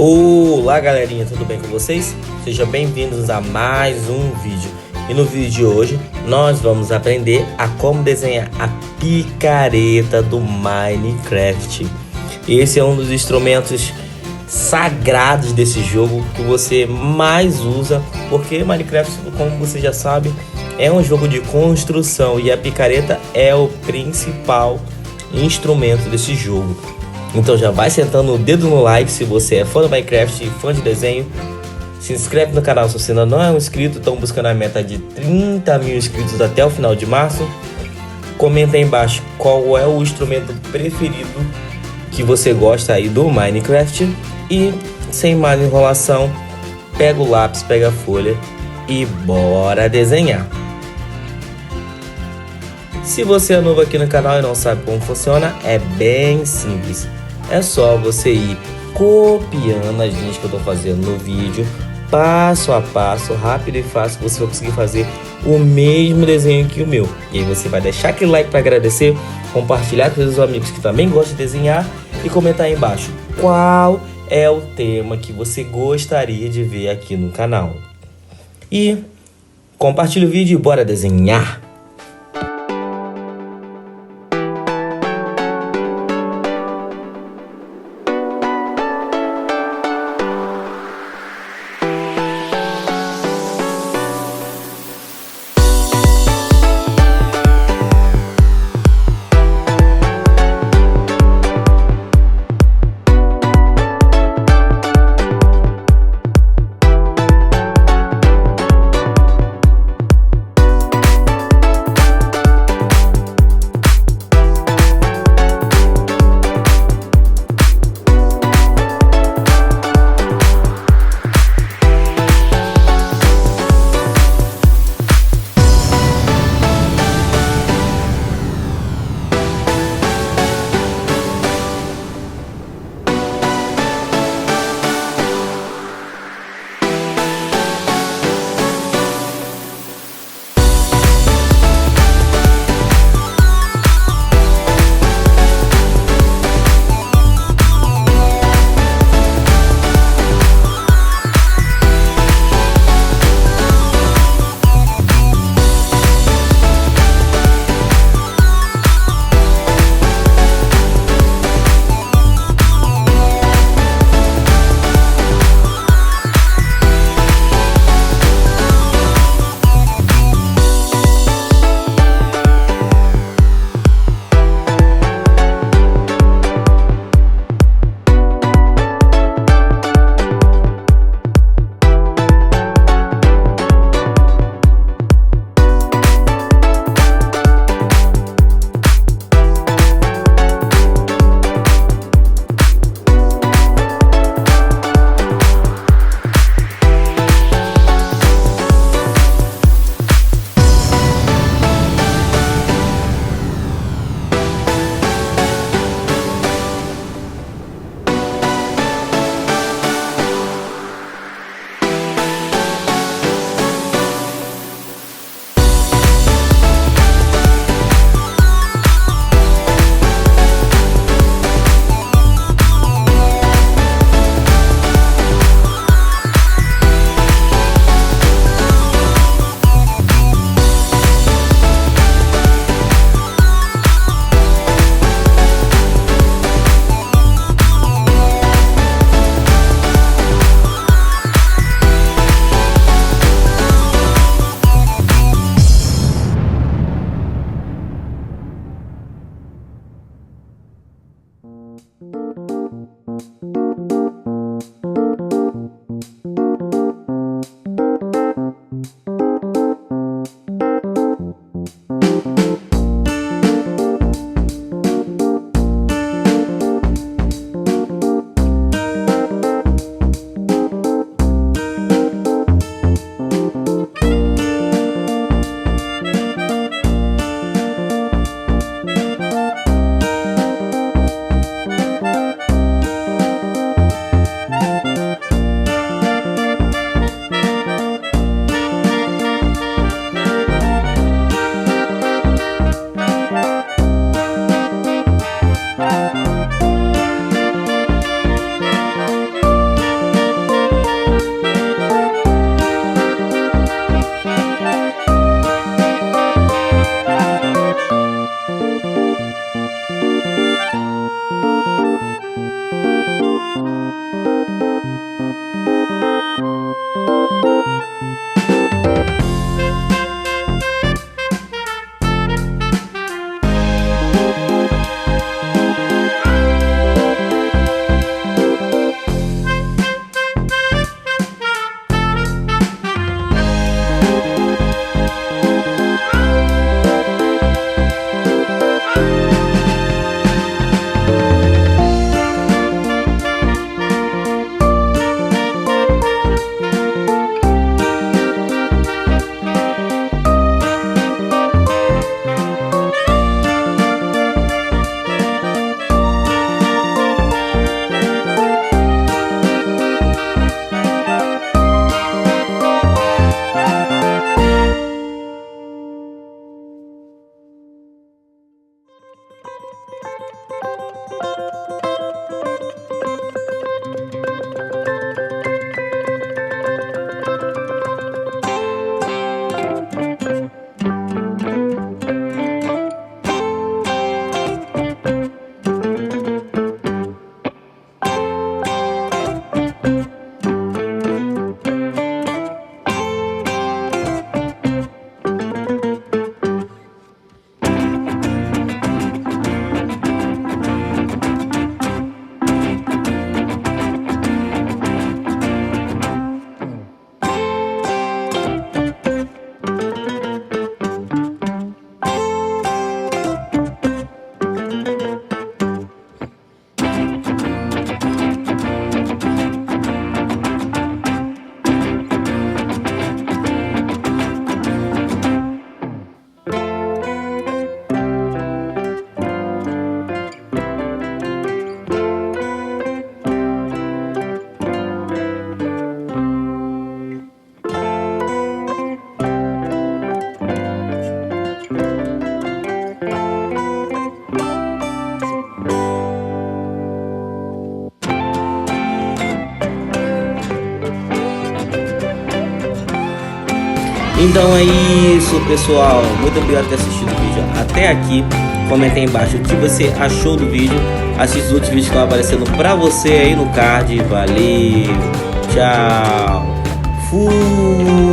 Olá galerinha, tudo bem com vocês? Sejam bem-vindos a mais um vídeo. E no vídeo de hoje nós vamos aprender a como desenhar a picareta do Minecraft. Esse é um dos instrumentos sagrados desse jogo que você mais usa, porque Minecraft, como você já sabe, é um jogo de construção e a picareta é o principal instrumento desse jogo. Então já vai sentando o dedo no like se você é fã do Minecraft e fã de desenho. Se inscreve no canal se você ainda não é um inscrito. Estão buscando a meta de 30 mil inscritos até o final de março. Comenta aí embaixo qual é o instrumento preferido que você gosta aí do Minecraft. E sem mais enrolação, pega o lápis, pega a folha e bora desenhar. Se você é novo aqui no canal e não sabe como funciona, é bem simples. É só você ir copiando as linhas que eu estou fazendo no vídeo, passo a passo, rápido e fácil, você vai conseguir fazer o mesmo desenho que o meu. E aí você vai deixar aquele like para agradecer, compartilhar com os seus amigos que também gostam de desenhar e comentar aí embaixo qual é o tema que você gostaria de ver aqui no canal. E compartilha o vídeo e bora desenhar! Então é isso, pessoal. Muito obrigado por ter assistido o vídeo até aqui. Comenta aí embaixo o que você achou do vídeo. Assista os outros vídeos que estão aparecendo pra você aí no card. Valeu, tchau, fui.